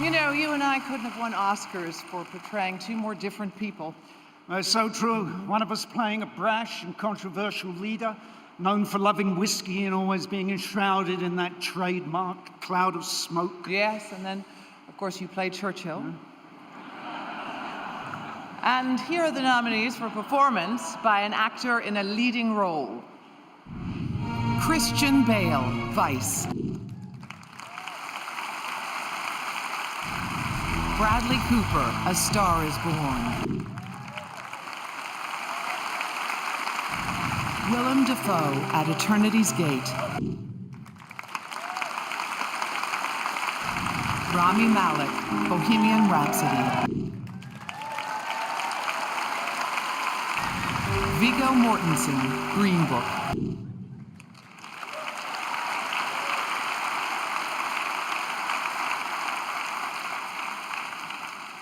You know, you and I couldn't have won Oscars for portraying two more different people. That's so true. One of us playing a brash and controversial leader, known for loving whiskey and always being enshrouded in that trademarked cloud of smoke. Yes, and then, of course, you played Churchill. Yeah. And here are the nominees for performance by an actor in a leading role. Christian Bale, Vice. Bradley Cooper, A Star is Born. Willem Dafoe, At Eternity's Gate. Rami Malek, Bohemian Rhapsody. Viggo Mortensen, Green Book.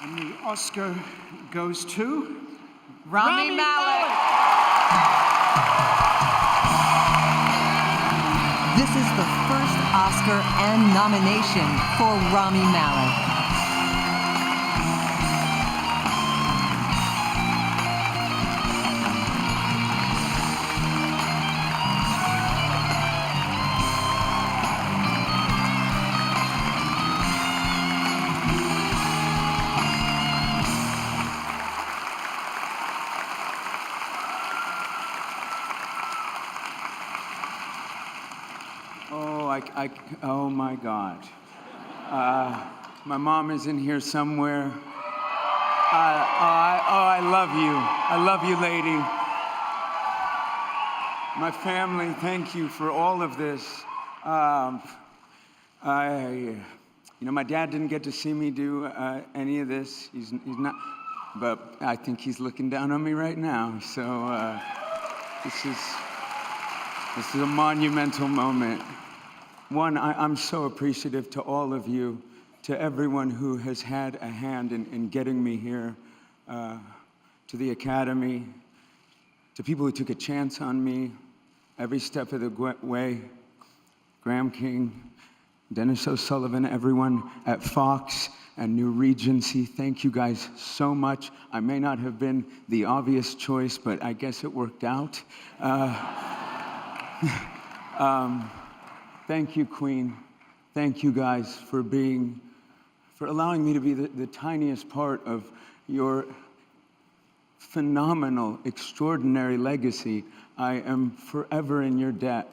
And the Oscar goes to Rami Malek. This is the first Oscar and nomination for Rami Malek. Oh my God. My mom is in here somewhere. I love you. I love you, lady. My family, thank you for all of this. My dad didn't get to see me do any of this. He's not, but I think he's looking down on me right now. So this is a monumental moment. One, I'm so appreciative to all of you, to everyone who has had a hand in getting me here, to the Academy, to people who took a chance on me every step of the way, Graham King, Dennis O'Sullivan, everyone at Fox and New Regency, thank you guys so much. I may not have been the obvious choice, but I guess it worked out. Thank you, Queen. Thank you guys for allowing me to be the tiniest part of your phenomenal, extraordinary legacy. I am forever in your debt.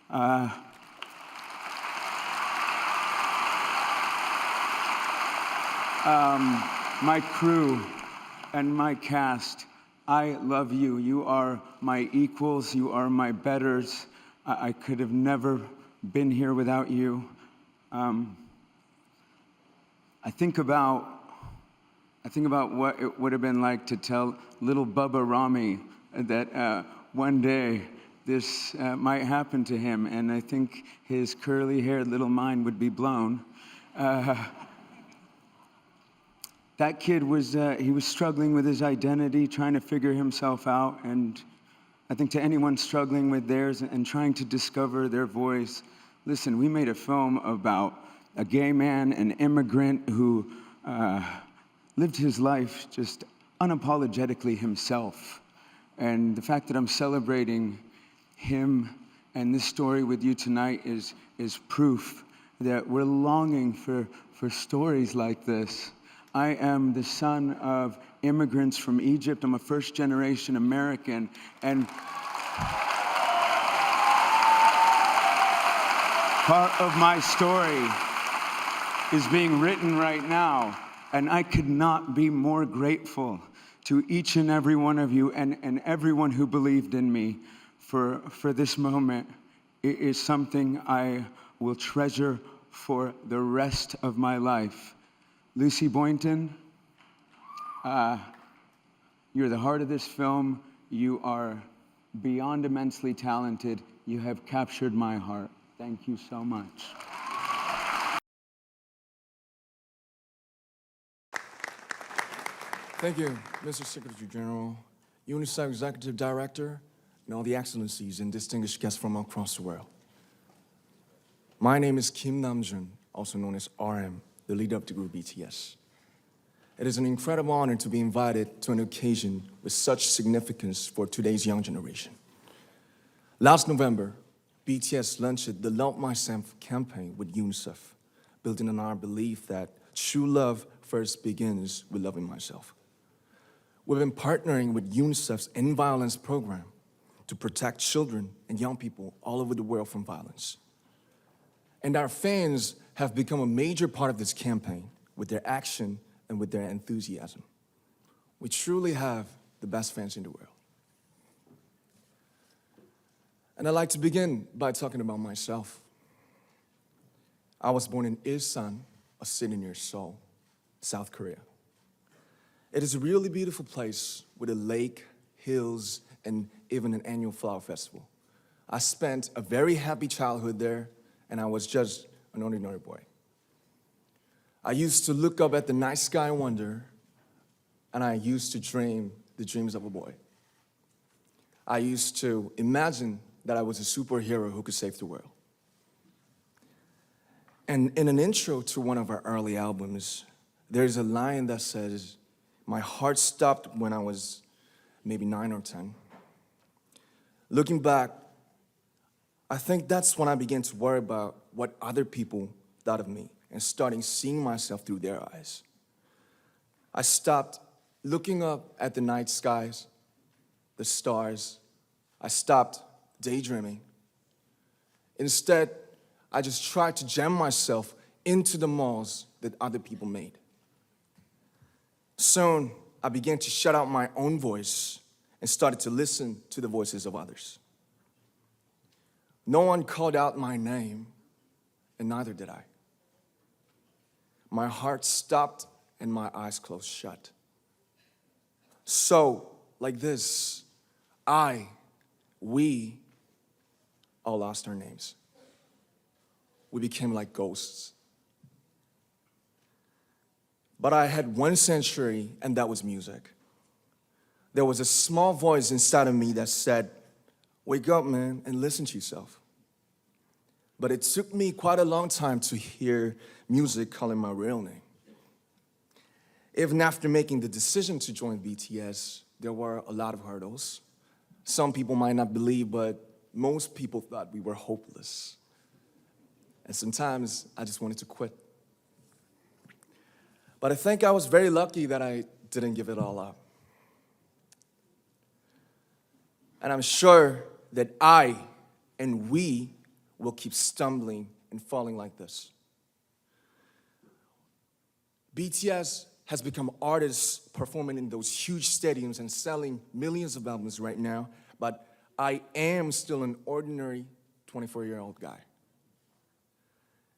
My crew and my cast, I love you. You are my equals. You are my betters. I could have never been here without you. I think about what it would have been like to tell little Bubba Rami that one day this might happen to him, and I think his curly-haired little mind would be blown. That kid was struggling with his identity, trying to figure himself out, and I think to anyone struggling with theirs and trying to discover their voice, listen, we made a film about a gay man, an immigrant who lived his life just unapologetically himself. And the fact that I'm celebrating him and this story with you tonight is proof that we're longing for stories like this. I am the son of immigrants from Egypt. I'm a first-generation American, and part of my story is being written right now, and I could not be more grateful to each and every one of you and everyone who believed in me for this moment. It is something I will treasure for the rest of my life. Lucy Boynton, you're the heart of this film. You are beyond immensely talented. You have captured my heart. Thank you so much. Thank you, Mr. Secretary General, UNICEF Executive Director, and all the excellencies and distinguished guests from across the world. My name is Kim Namjoon, also known as RM, the leader of the group BTS. It is an incredible honor to be invited to an occasion with such significance for today's young generation. Last November, BTS launched the Love Myself campaign with UNICEF, building on our belief that true love first begins with loving myself. We've been partnering with UNICEF's End Violence program to protect children and young people all over the world from violence. And our fans have become a major part of this campaign with their action and with their enthusiasm. We truly have the best fans in the world. And I'd like to begin by talking about myself. I was born in Ilsan, a city near Seoul, South Korea. It is a really beautiful place with a lake, hills, and even an annual flower festival. I spent a very happy childhood there, and I was just an ordinary boy. I used to look up at the night sky and wonder, and I used to dream the dreams of a boy. I used to imagine that I was a superhero who could save the world. And in an intro to one of our early albums, there's a line that says, "My heart stopped when I was maybe 9 or 10. Looking back, I think that's when I began to worry about what other people thought of me and starting seeing myself through their eyes. I stopped looking up at the night skies, the stars. I stopped daydreaming. Instead, I just tried to jam myself into the malls that other people made. Soon, I began to shut out my own voice and started to listen to the voices of others. No one called out my name, and neither did I. My heart stopped and my eyes closed shut. So, like this, we all lost our names. We became like ghosts. But I had one sanctuary, and that was music. There was a small voice inside of me that said, "Wake up, man, and listen to yourself." But it took me quite a long time to hear music calling my real name. Even after making the decision to join BTS, there were a lot of hurdles. Some people might not believe, but most people thought we were hopeless. And sometimes I just wanted to quit. But I think I was very lucky that I didn't give it all up. And I'm sure that I and we will keep stumbling and falling like this. BTS has become artists performing in those huge stadiums and selling millions of albums right now, but I am still an ordinary 24-year-old guy.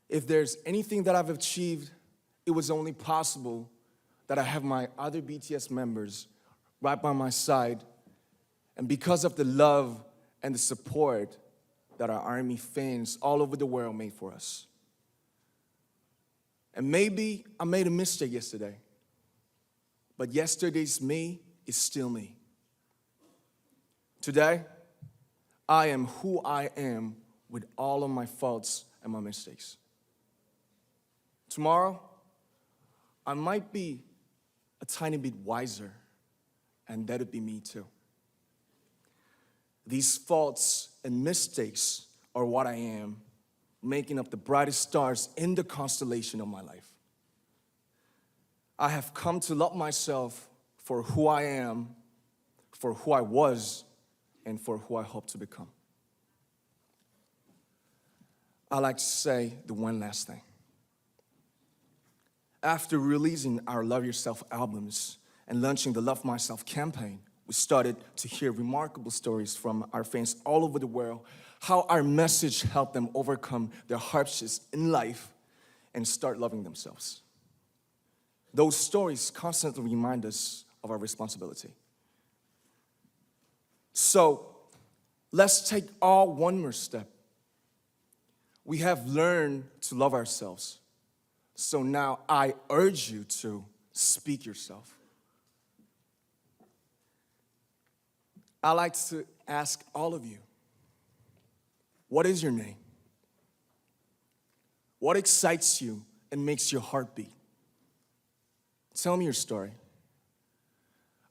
If there's anything that I've achieved, it was only possible that I have my other BTS members right by my side, and because of the love and the support that our ARMY fans all over the world made for us. And maybe I made a mistake yesterday, but yesterday's me is still me. Today, I am who I am with all of my faults and my mistakes. Tomorrow, I might be a tiny bit wiser, and that'd be me too. These faults and mistakes are what I am, making up the brightest stars in the constellation of my life. I have come to love myself for who I am, for who I was, and for who I hope to become. I like to say the one last thing. After releasing our Love Yourself albums and launching the Love Myself campaign, we started to hear remarkable stories from our fans all over the world, how our message helped them overcome their hardships in life and start loving themselves. Those stories constantly remind us of our responsibility. So, let's take all one more step. We have learned to love ourselves. So now I urge you to speak yourself. I like to ask all of you, what is your name? What excites you and makes your heart beat. Tell me your story.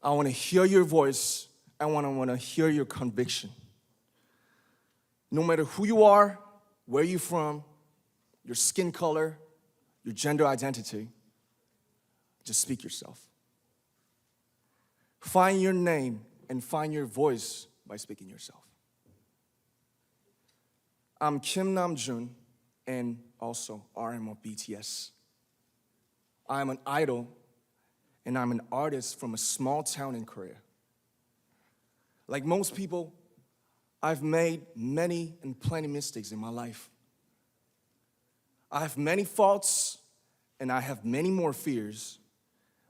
I want to hear your voice. I want to hear your conviction. No matter who you are, where you're from, your skin color, your gender identity, just speak yourself. Find your name and find your voice by speaking yourself. I'm Kim Namjoon and also RM of BTS. I'm an idol and I'm an artist from a small town in Korea. Like most people, I've made many and plenty mistakes in my life. I have many faults and I have many more fears,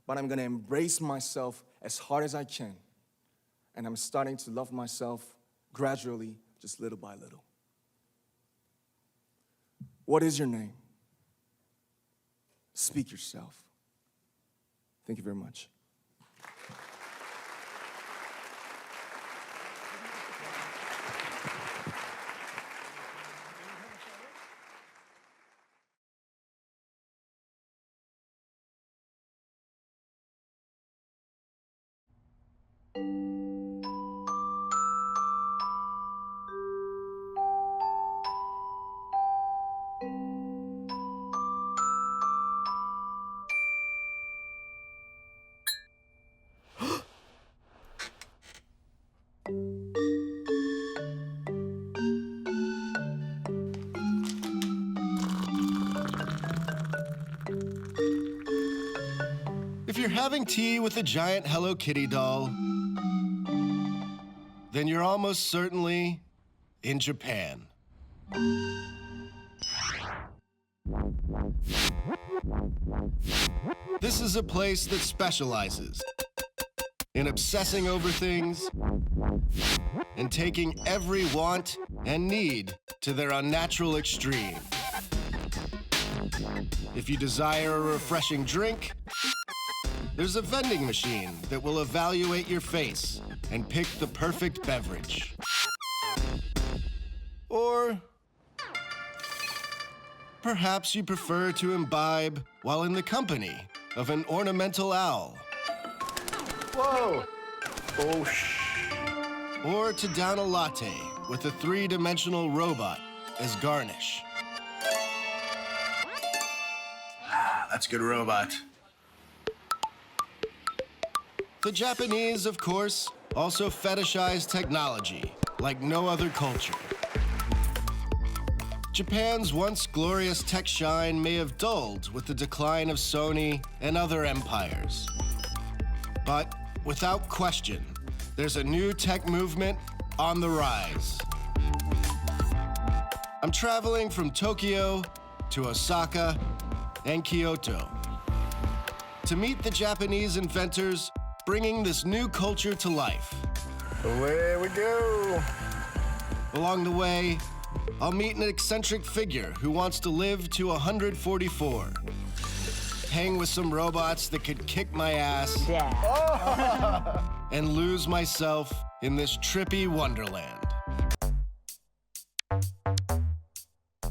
but I'm gonna embrace myself as hard as I can. And I'm starting to love myself gradually, just little by little. What is your name? Speak yourself. Thank you very much. If you're having tea with a giant Hello Kitty doll, then you're almost certainly in Japan. This is a place that specializes in obsessing over things and taking every want and need to their unnatural extreme. If you desire a refreshing drink, there's a vending machine that will evaluate your face and pick the perfect beverage. Or perhaps you prefer to imbibe while in the company of an ornamental owl. Whoa! Oh, Or to down a latte with a three-dimensional robot as garnish. that's a good robot. The Japanese, of course, also fetishize technology like no other culture. Japan's once glorious tech shine may have dulled with the decline of Sony and other empires. But without question, there's a new tech movement on the rise. I'm traveling from Tokyo to Osaka and Kyoto to meet the Japanese inventors bringing this new culture to life. Away we go. Along the way, I'll meet an eccentric figure who wants to live to 144. Hang with some robots that could kick my ass. And lose myself in this trippy wonderland.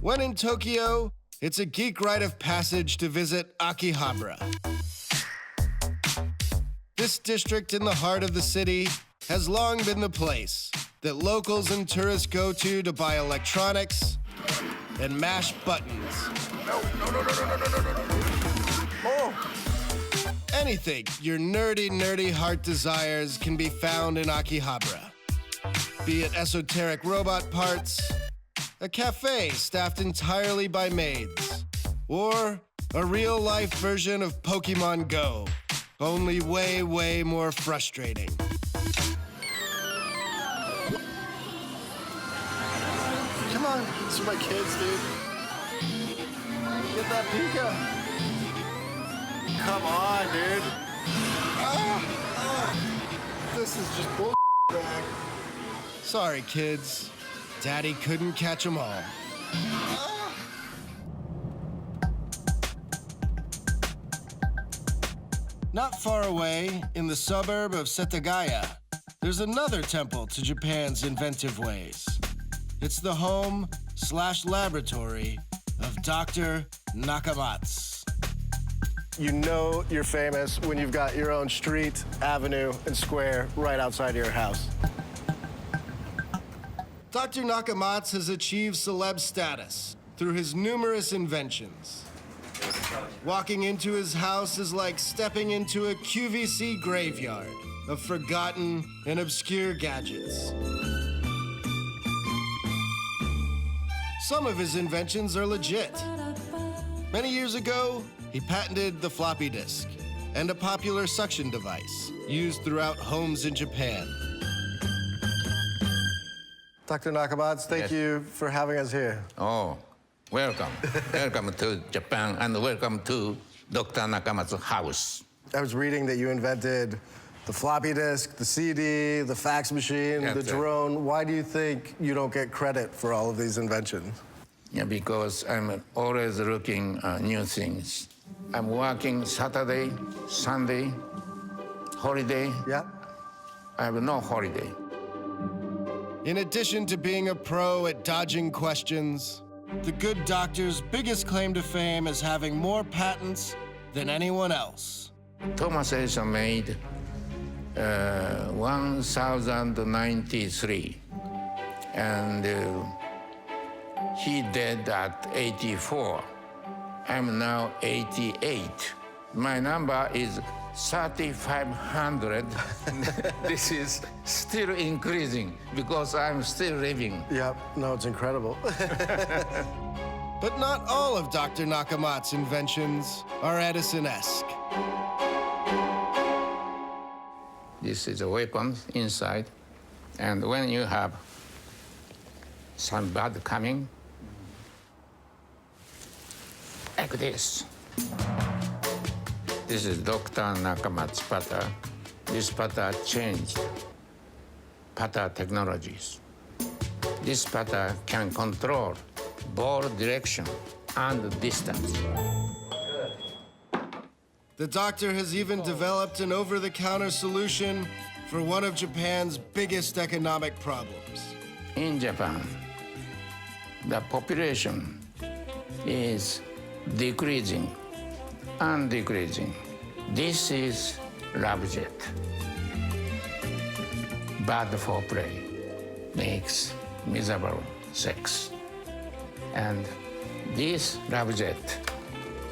When in Tokyo, it's a geek rite of passage to visit Akihabara. This district in the heart of the city has long been the place that locals and tourists go to buy electronics and mash buttons. Anything your nerdy heart desires can be found in Akihabara. Be it esoteric robot parts, a cafe staffed entirely by maids, or a real-life version of Pokemon Go, only way more frustrating. Come on, these are my kids, dude. Get that Pika. Come on, dude. This is just bull back. Sorry, kids. Daddy couldn't catch 'em all. Not far away, in the suburb of Setagaya, there's another temple to Japan's inventive ways. It's the home/laboratory of Dr. Nakamatsu. You know you're famous when you've got your own street, avenue, and square right outside of your house. Dr. Nakamatsu has achieved celeb status through his numerous inventions. Walking into his house is like stepping into a QVC graveyard of forgotten and obscure gadgets. Some of his inventions are legit. Many years ago, he patented the floppy disk and a popular suction device used throughout homes in Japan. Dr. Nakamatsu, thank you for having us here. Oh, welcome. Welcome to Japan and welcome to Dr. Nakamatsu's house. I was reading that you invented the floppy disk, the CD, the fax machine, That's the it. drone. Why do you think you don't get credit for all of these inventions? Yeah, because I'm always looking new things. I'm working Saturday, Sunday, holiday. Yeah. I have no holiday. In addition to being a pro at dodging questions, the good doctor's biggest claim to fame is having more patents than anyone else. Thomas Edison made 1093, and he died at 84. I'm now 88. My number is 3,500. This is still increasing because I'm still living. Yep. No, it's incredible. But not all of Dr. Nakamatsu's inventions are Edison-esque. This is a weapon inside, and when you have some bad coming, like this. This is Dr. Nakamatsu's pattern. This pattern changed pattern technologies. This pattern can control ball direction and distance. The doctor has even developed an over-the-counter solution for one of Japan's biggest economic problems. In Japan, the population is decreasing and decreasing. This is Labjet. Bad foreplay makes miserable sex. And this Labjet,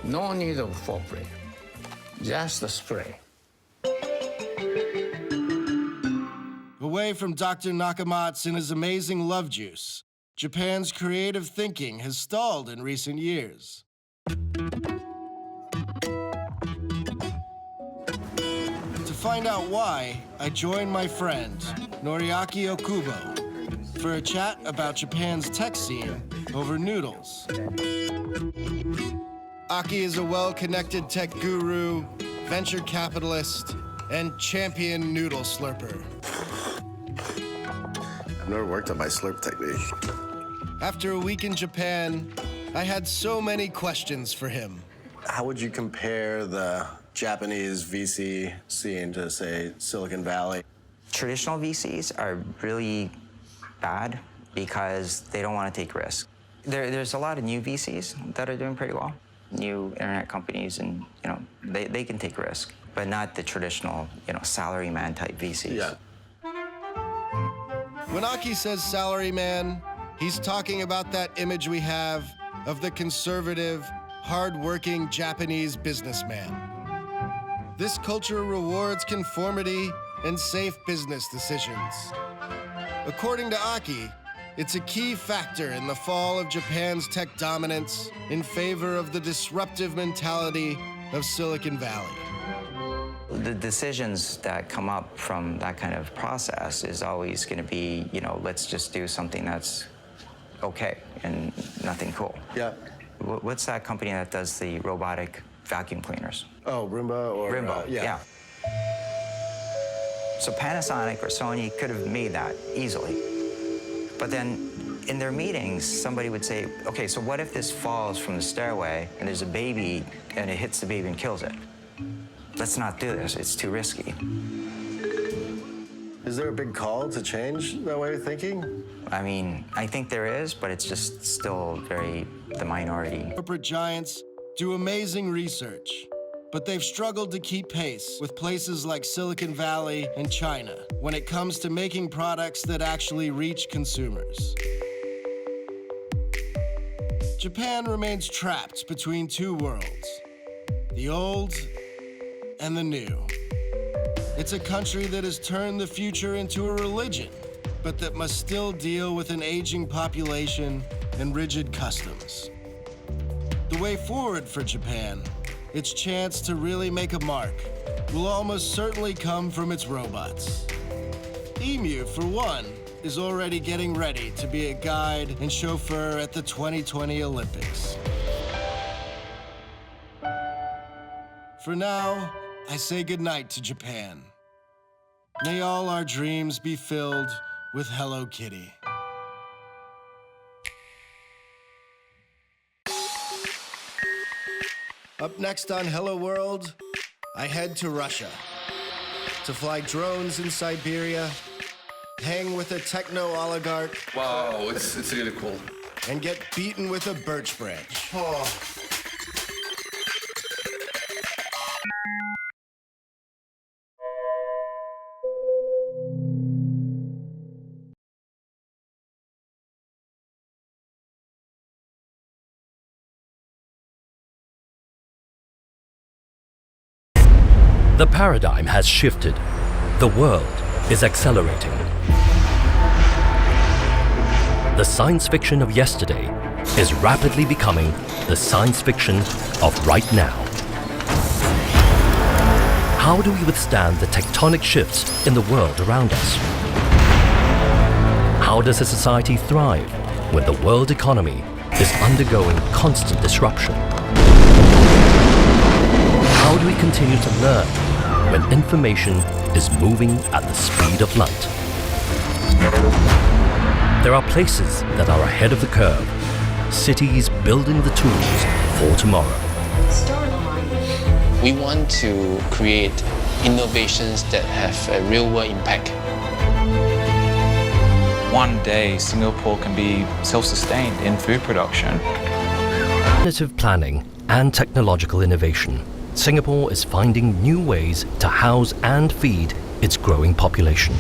no need of foreplay, just a spray. Away from Dr. Nakamatsu and his amazing love juice, Japan's creative thinking has stalled in recent years. To find out why, I joined my friend, Noriaki Okubo, for a chat about Japan's tech scene over noodles. Aki is a well-connected tech guru, venture capitalist, and champion noodle slurper. I've never worked on my slurp technique. After a week in Japan, I had so many questions for him. How would you compare the Japanese VC scene to, say, Silicon Valley? Traditional VCs are really bad because they don't want to take risks. There's a lot of new VCs that are doing pretty well. New internet companies, and they can take risk, but not the traditional salaryman type VCs. Yeah. When Aki says salaryman, he's talking about that image we have of the conservative, hard-working Japanese businessman. This culture rewards conformity and safe business decisions. According to Aki, it's a key factor in the fall of Japan's tech dominance in favor of the disruptive mentality of Silicon Valley. The decisions that come up from that kind of process is always going to be, let's just do something that's okay and nothing cool. Yeah. What's that company that does the robotic vacuum cleaners? Oh, Roomba or... Roomba, yeah. So Panasonic or Sony could have made that easily. But then in their meetings, somebody would say, okay, so what if this falls from the stairway and there's a baby and it hits the baby and kills it? Let's not do this, it's too risky. Is there a big call to change that way of thinking? I mean, I think there is, but it's just still the minority. Corporate giants do amazing research, but they've struggled to keep pace with places like Silicon Valley and China when it comes to making products that actually reach consumers. Japan remains trapped between two worlds, the old and the new. It's a country that has turned the future into a religion, but that must still deal with an aging population and rigid customs. The way forward for Japan, its chance to really make a mark, will almost certainly come from its robots. Emu, for one, is already getting ready to be a guide and chauffeur at the 2020 Olympics. For now, I say goodnight to Japan. May all our dreams be filled with Hello Kitty. Up next on Hello World, I head to Russia to fly drones in Siberia, hang with a techno-oligarch. Wow, it's really cool. And get beaten with a birch branch. Oh. The paradigm has shifted. The world is accelerating. The science fiction of yesterday is rapidly becoming the science fiction of right now. How do we withstand the tectonic shifts in the world around us? How does a society thrive when the world economy is undergoing constant disruption? How do we continue to learn when information is moving at the speed of light? There are places that are ahead of the curve, cities building the tools for tomorrow. We want to create innovations that have a real-world impact. One day, Singapore can be self-sustained in food production. Cognitive planning and technological innovation, Singapore is finding new ways to house and feed its growing population.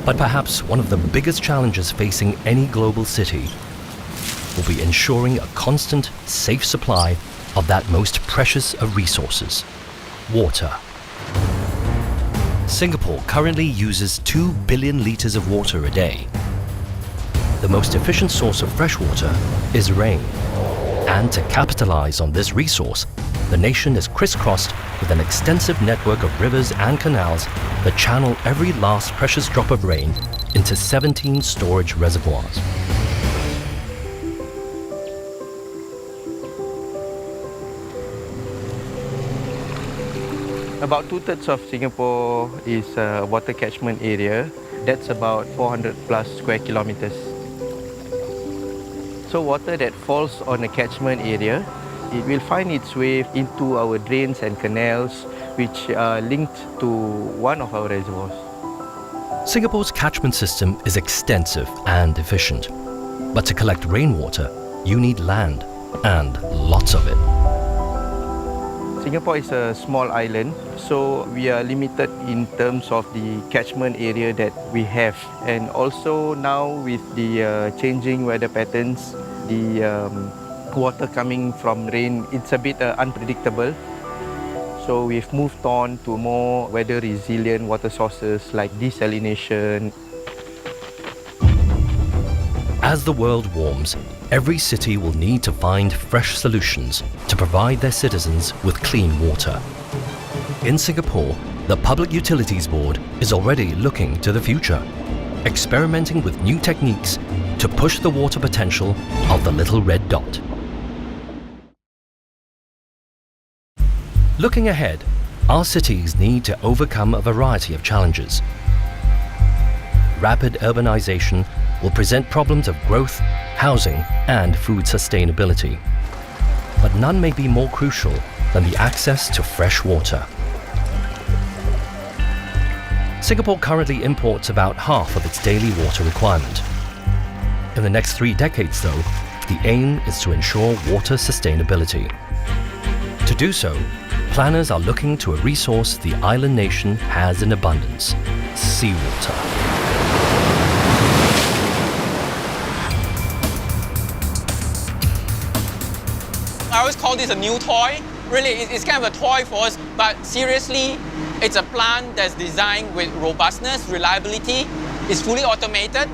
But perhaps one of the biggest challenges facing any global city will be ensuring a constant, safe supply of that most precious of resources, water. Singapore currently uses 2 billion litres of water a day. The most efficient source of fresh water is rain. And to capitalize on this resource, the nation is crisscrossed with an extensive network of rivers and canals that channel every last precious drop of rain into 17 storage reservoirs. About 2/3 of Singapore is a water catchment area. That's about 400 plus square kilometers. So water that falls on a catchment area, it will find its way into our drains and canals, which are linked to one of our reservoirs. Singapore's catchment system is extensive and efficient. But to collect rainwater, you need land, and lots of it. Singapore is a small island, so we are limited in terms of the catchment area that we have. And also now with the changing weather patterns, the water coming from rain, it's a bit unpredictable. So we've moved on to more weather resilient water sources like desalination. As the world warms, every city will need to find fresh solutions to provide their citizens with clean water. In Singapore, the Public Utilities Board is already looking to the future, experimenting with new techniques to push the water potential of the little red dot. Looking ahead, our cities need to overcome a variety of challenges. Rapid urbanization will present problems of growth, housing, and food sustainability. But none may be more crucial than the access to fresh water. Singapore currently imports about half of its daily water requirement. In the next 3 decades, though, the aim is to ensure water sustainability. To do so, planners are looking to a resource the island nation has in abundance: seawater. I always call this a new toy. Really, it's kind of a toy for us, but seriously, it's a plant that's designed with robustness, reliability. It's fully automated.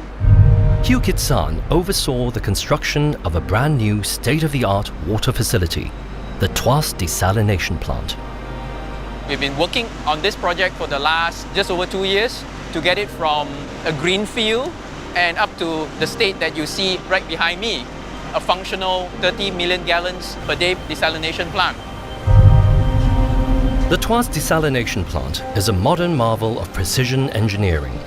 Hugh Kit-san oversaw the construction of a brand new state-of-the-art water facility, the Ielts desalination plant. We've been working on this project for the last just over 2 years to get it from a green field and up to the state that you see right behind me, a functional 30 million gallons per day desalination plant. The Ielts desalination plant is a modern marvel of precision engineering.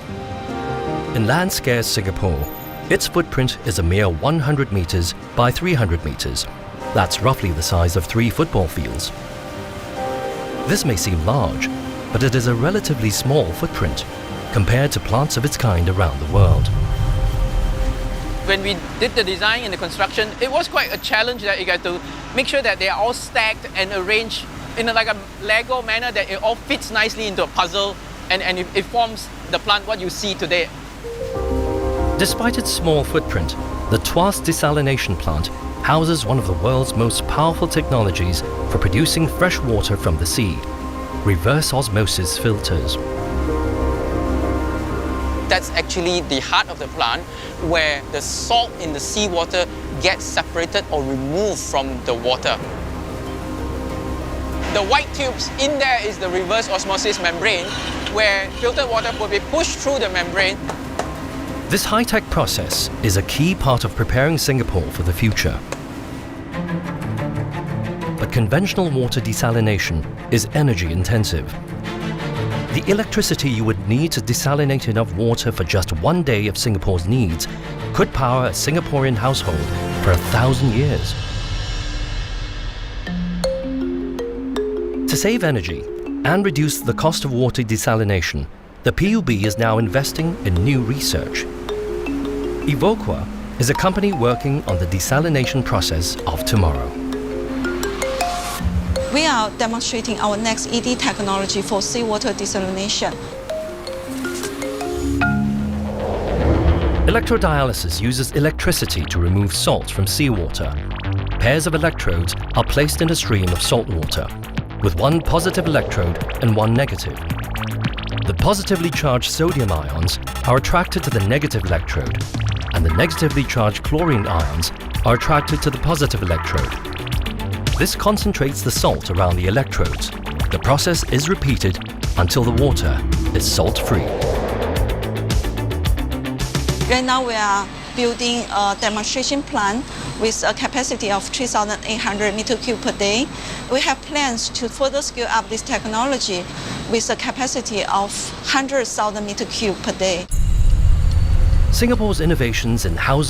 In land-scarce Singapore, its footprint is a mere 100 meters by 300 meters. That's roughly the size of 3 football fields. This may seem large, but it is a relatively small footprint compared to plants of its kind around the world. When we did the design and the construction, it was quite a challenge that you got to make sure that they are all stacked and arranged in like a Lego manner, that it all fits nicely into a puzzle and it forms the plant what you see today. Despite its small footprint, the Ielts desalination plant houses one of the world's most powerful technologies for producing fresh water from the sea: reverse osmosis filters. That's actually the heart of the plant, where the salt in the seawater gets separated or removed from the water. The white tubes, in there is the reverse osmosis membrane, where filtered water will be pushed through the membrane. This high-tech process is a key part of preparing Singapore for the future. But conventional water desalination is energy intensive. The electricity you would need to desalinate enough water for just 1 day of Singapore's needs could power a Singaporean household for 1,000 years. To save energy and reduce the cost of water desalination, the PUB is now investing in new research. Evoqua is a company working on the desalination process of tomorrow. We are demonstrating our next ED technology for seawater desalination. Electrodialysis uses electricity to remove salt from seawater. Pairs of electrodes are placed in a stream of salt water, with one positive electrode and one negative. The positively charged sodium ions are attracted to the negative electrode, and the negatively charged chlorine ions are attracted to the positive electrode. This concentrates the salt around the electrodes. The process is repeated until the water is salt-free. Right now we are building a demonstration plant with a capacity of 3,800 meter cube per day. We have plans to further scale up this technology with a capacity of 100,000 meter cube per day. Singapore's innovations in housing